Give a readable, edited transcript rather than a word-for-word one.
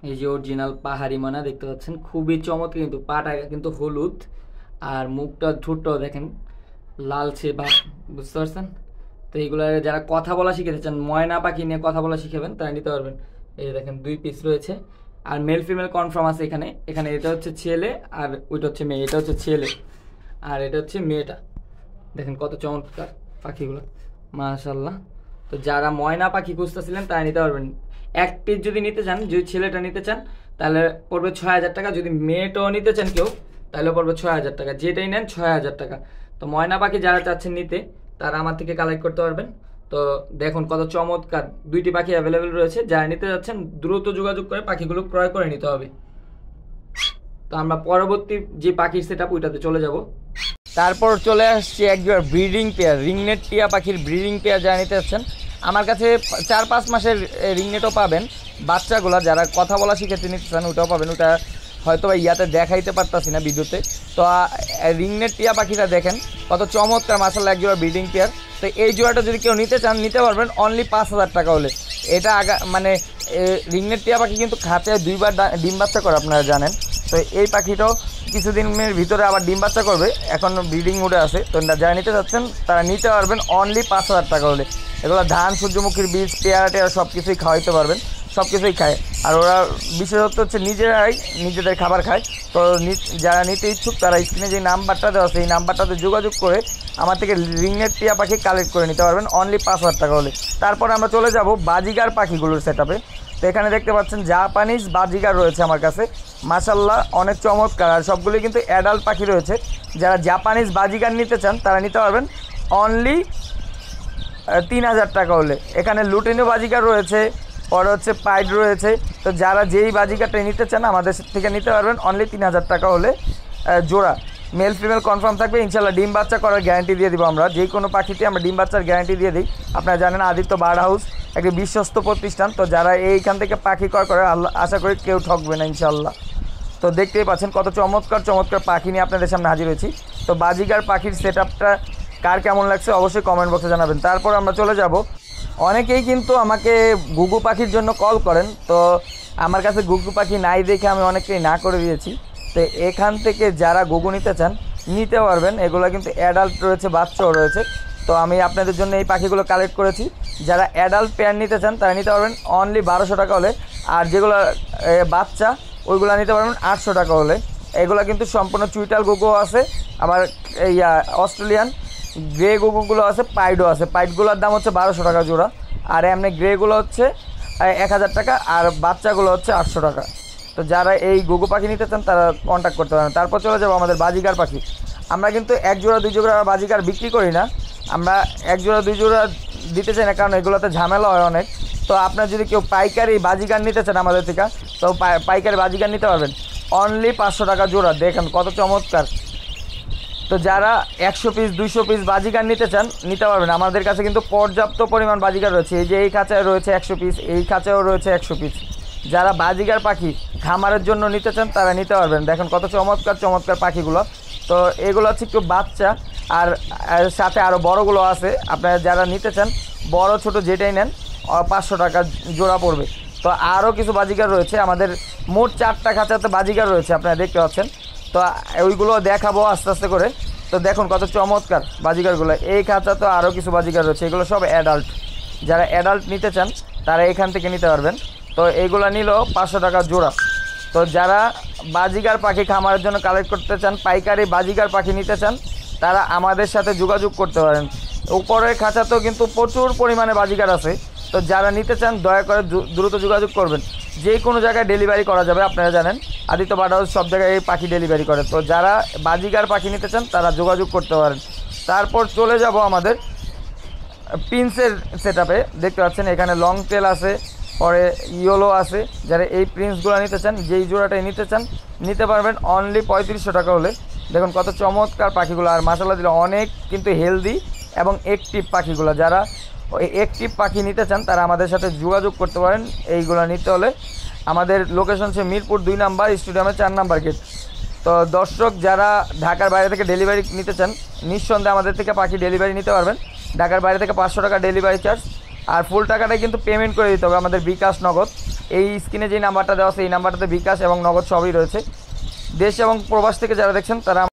এই যে অরিজিনাল পাহাড়ি ময়না দেখতে পাচ্ছেন, খুবই চমৎকার, কিন্তু পাটা কিন্তু হলুদ আর মুখটা ঠোঁটটাও দেখেন লালচে বা, বুঝতে পারছেন? তো এইগুলো যারা কথা বলা শিখতে চান, ময়না পাখি নিয়ে কথা বলা শিখাবেন, তারা নিতে পারবেন। এই দেখেন 2 পিস রয়েছে, আর মেল ফিমেল কনফার্ম আছে এখানে। এখানে এটা হচ্ছে ছেলে আর ওইটা হচ্ছে মেয়ে। এটা হচ্ছে ছেলে আর এটা হচ্ছে মেয়েটা। দেখেন কত চমৎকার পাখিগুলো, মাশাল্লাহ। তো যারা ময়না পাখি খুঁজতেছিলেন তারা নিতে পারবেন। এক পিস যদি নিতে চান, যদি ছেলেটা নিতে চান তাহলে পড়বে 6,000 টাকা। যদি মেয়েটাও নিতে চান কেউ তাহলে পড়বে 6,000 টাকা। যেটাই নেন 6,000 টাকা। তো ময়না পাখি যারা চাচ্ছেন নিতে তারা আমার থেকে কালেক্ট করতে পারবেন। তো দেখুন কত চমৎকার 2টি পাখি অ্যাভেলেবেল রয়েছে। যারা নিতে যাচ্ছেন দ্রুত যোগাযোগ করে পাখিগুলো ক্রয় করে নিতে হবে। তো আমরা পরবর্তী যে পাখির সেট আপ ওইটাতে চলে যাব। তারপর চলে আসছে একবার ব্রিডিং পেয়ার, রিংনেট টিয়া পাখির ব্রিডিং পেয়ার যারা নিতে যাচ্ছেন। আমার কাছে 4-5 মাসের রিংনেটও পাবেন, বাচ্চাগুলো যারা কথা বলা শিখেতে নিতে চান ওটাও পাবেন। ওটা হয়তো বা ইয়াতে দেখাইতে পারতাছি না ভিডিওতে। তো রিংনেট টিয়া পাখিটা দেখেন কত চমৎকার, মাশাআল্লাহ, এক জোড়া ব্রিডিং পেয়ার। তো এই জোড়াটা যদি কেউ নিতে চান নিতে পারবেন অনলি 5,000 টাকা হলে। এটা মানে রিংনেট টিয়া পাখি কিন্তু খাঁচায় 2বার ডিম বাচ্চা করে, আপনারা জানেন। তো এই পাখিটাও কিছুদিনের ভিতরে আবার ডিম বাচ্চা করবে, এখন ব্রিডিং মোডে আছে। তো যারা নিতে চাচ্ছেন তারা নিতে পারবেন অনলি 5,000 টাকা হলে। এগুলো ধান, সূর্যমুখীর বীজ, পেয়ারা টেয়ারা সব কিছুই খাওয়াইতে পারবেন, সব কিছুই খায়। আর ওরা বিশেষত হচ্ছে নিজেরাই নিজেদের খাবার খায়। তো যারা নিতে ইচ্ছুক তারা স্ক্রিনে যে নাম্বারটা দেওয়া আছে এই নাম্বারটাতে যোগাযোগ করে আমার থেকে রিংনেট টিয়া পাখি কালেক্ট করে নিতে পারবেন অনলি 5,000 টাকা হলে। তারপরে আমরা চলে যাব বাজিগার পাখিগুলোর সেট আপে। তো এখানে দেখতে পাচ্ছেন জাপানিজ বাজিগার রয়েছে আমার কাছে, মাশাআল্লাহ, অনেক চমৎকার। আর সবগুলি কিন্তু অ্যাডাল্ট পাখি রয়েছে। যারা জাপানিজ বাজিগার নিতে চান তারা নিতে পারবেন অনলি 3,000 টাকা হলে। এখানে লুটিনো বাজিগার রয়েছে, পরে হচ্ছে পাইড রয়েছে। তো যারা যেই বাজিগারটা নিতে চান আমাদের থেকে নিতে পারবেন অনলি 3,000 টাকা হলে জোড়া। মেল ফিমেল কনফার্ম থাকবে, ইনশাল্লাহ ডিম বাচ্চা করার গ্যারান্টি দিয়ে দিব আমরা। যে কোনো পাখিতে আমরা ডিম বাচ্চার গ্যারান্টি দিয়ে দিই। আপনারা জানেন আদিত্য বার্ড হাউস একটি বিশ্বস্ত প্রতিষ্ঠান। তো যারা এইখান থেকে পাখি ক্রয় করে আশা করি কেউ ঠকবে না ইনশাল্লাহ। তো দেখতেই পাচ্ছেন কত চমৎকার চমৎকার পাখি নিয়ে আপনাদের সামনে হাজির হয়েছি। তো বাজিগার পাখির সেট আপটা কার কেমন লাগছে অবশ্যই কমেন্ট বক্সে জানাবেন। তারপর আমরা চলে যাব, অনেকেই কিন্তু আমাকে ঘুঘু পাখির জন্য কল করেন। তো আমার কাছে ঘুঘু পাখি নাই দেখে আমি অনেককেই না করে দিয়েছি। তো এখান থেকে যারা ঘুঘু নিতে চান নিতে পারবেন। এগুলো কিন্তু অ্যাডাল্ট রয়েছে, বাচ্চাও রয়েছে। তো আমি আপনাদের জন্য এই পাখিগুলো কালেক্ট করেছি। যারা অ্যাডাল্ট পেয়ার নিতে চান তারা নিতে পারবেন অনলি 1,200 টাকা হলে। আর যেগুলো বাচ্চা ওইগুলো নিতে পারবেন 800 টাকা হলে। এগুলো কিন্তু সম্পূর্ণ চুইটাল ঘুঘু আছে, আবার অস্ট্রেলিয়ান গ্রে ঘুঘুগুলো আছে, পাইডও আছে। পাইডগুলোর দাম হচ্ছে 1,200 টাকা জোড়া। আর এমনি গ্রেগুলো হচ্ছে 1,000 টাকা, আর বাচ্চাগুলো হচ্ছে 800 টাকা। তো যারা এই ঘুঘু পাখি নিতে চান তারা কন্ট্যাক্ট করতে পারেন। তারপর চলে যাবো আমাদের বাজিকার পাখি। আমরা কিন্তু 1 জোড়া 2 জোড়া বাজিকার বিক্রি করি না, আমরা 1 জোড়া 2 জোড়া দিতে চাই না, কারণ এগুলোতে ঝামেলা হয় অনেক। তো আপনার যদি কেউ পাইকারি বাজিকার নিতে চান আমাদের থেকে, তো পাইকারি বাজিকার নিতে পারবেন অনলি 500 টাকা জোড়া। দেখেন কত চমৎকার। তো যারা 100 পিস 200 পিস বাজিকার নিতে চান নিতে পারবেন। আমাদের কাছে কিন্তু পর্যাপ্ত পরিমাণ বাজিকার রয়েছে। এই যে এই খাঁচায় রয়েছে 100 পিস, এই খাঁচায়ও রয়েছে 100 পিস। যারা বাজিকার পাখি খামারের জন্য নিতে চান তারা নিতে পারবেন। দেখেন কত চমৎকার চমৎকার পাখিগুলো। তো এগুলো হচ্ছে একটু বাচ্চা, আর সাথে আরও বড়গুলো আছে। আপনারা যারা নিতে চান বড় ছোট যেটাই নেন 500 টাকা জোড়া পড়বে। তো আরও কিছু বাজিকার রয়েছে, আমাদের মোট 4টা খাঁচাতে বাজিকার রয়েছে, আপনারা দেখতে পাচ্ছেন। তো ওইগুলো দেখাবো আস্তে আস্তে করে। তো দেখুন কত চমৎকার বাজিকারগুলো। এই খাঁচা তো আরও কিছু বাজিকার রয়েছে, এগুলো সব অ্যাডাল্ট। যারা অ্যাডাল্ট নিতে চান তারা এখান থেকে নিতে পারবেন। তো এইগুলো নিল 500 টাকা জোড়া। তো যারা বাজিকার পাখি খামারের জন্য কালেক্ট করতে চান, পাইকারি বাজিকার পাখি নিতে চান, তারা আমাদের সাথে যোগাযোগ করতে পারেন। উপরের খাঁচাতেও কিন্তু প্রচুর পরিমাণে বাজিকার আছে। তো যারা নিতে চান দয়া করে দ্রুত যোগাযোগ করবেন। যে কোনো জায়গায় ডেলিভারি করা যাবে, আপনারা জানেন আদিত্য বার্ড হাউস সব জায়গায় এই পাখি ডেলিভারি করে। তো যারা বাজিকার পাখি নিতে চান তারা যোগাযোগ করতে পারেন। তারপর চলে যাব আমাদের প্রিন্সের সেট আপে। দেখতে পাচ্ছেন এখানে লং টেল আছে, পরে ইয়েলো আছে। যারা এই প্রিন্সগুলো নিতে চান, যেই জোড়াটাই নিতে চান নিতে পারবেন অনলি 3500 টাকা হলে। দেখুন কত চমৎকার পাখিগুলো, আর মাশাআল্লাহ দিলে অনেক কিন্তু হেলদি এবং অ্যাক্টিভ পাখিগুলো। যারা ওই অ্যাক্টিভ পাখি নিতে চান তারা আমাদের সাথে যোগাযোগ করতে পারেন। এইগুলো নিতে হলে আমাদের লোকেশন হচ্ছে মিরপুর 2 নাম্বার, স্টেডিয়ামের 4 নাম্বার গেট। তো দর্শক যারা ঢাকার বাইরে থেকে ডেলিভারি নিতে চান নিঃসন্দেহে আমাদের থেকে পাখি ডেলিভারি নিতে পারবেন। ঢাকার বাইরে থেকে 500 টাকা ডেলিভারি চার্জ, আর ফুল টাকাটাই কিন্তু পেমেন্ট করে দিতে হবে আমাদের বিকাশ নগদ। এই স্ক্রিনে যে নাম্বারটা দেওয়া আছে এই নাম্বারটাতে বিকাশ এবং নগদ সবই রয়েছে। দেশ এবং প্রবাস থেকে যারা দেখছেন তারা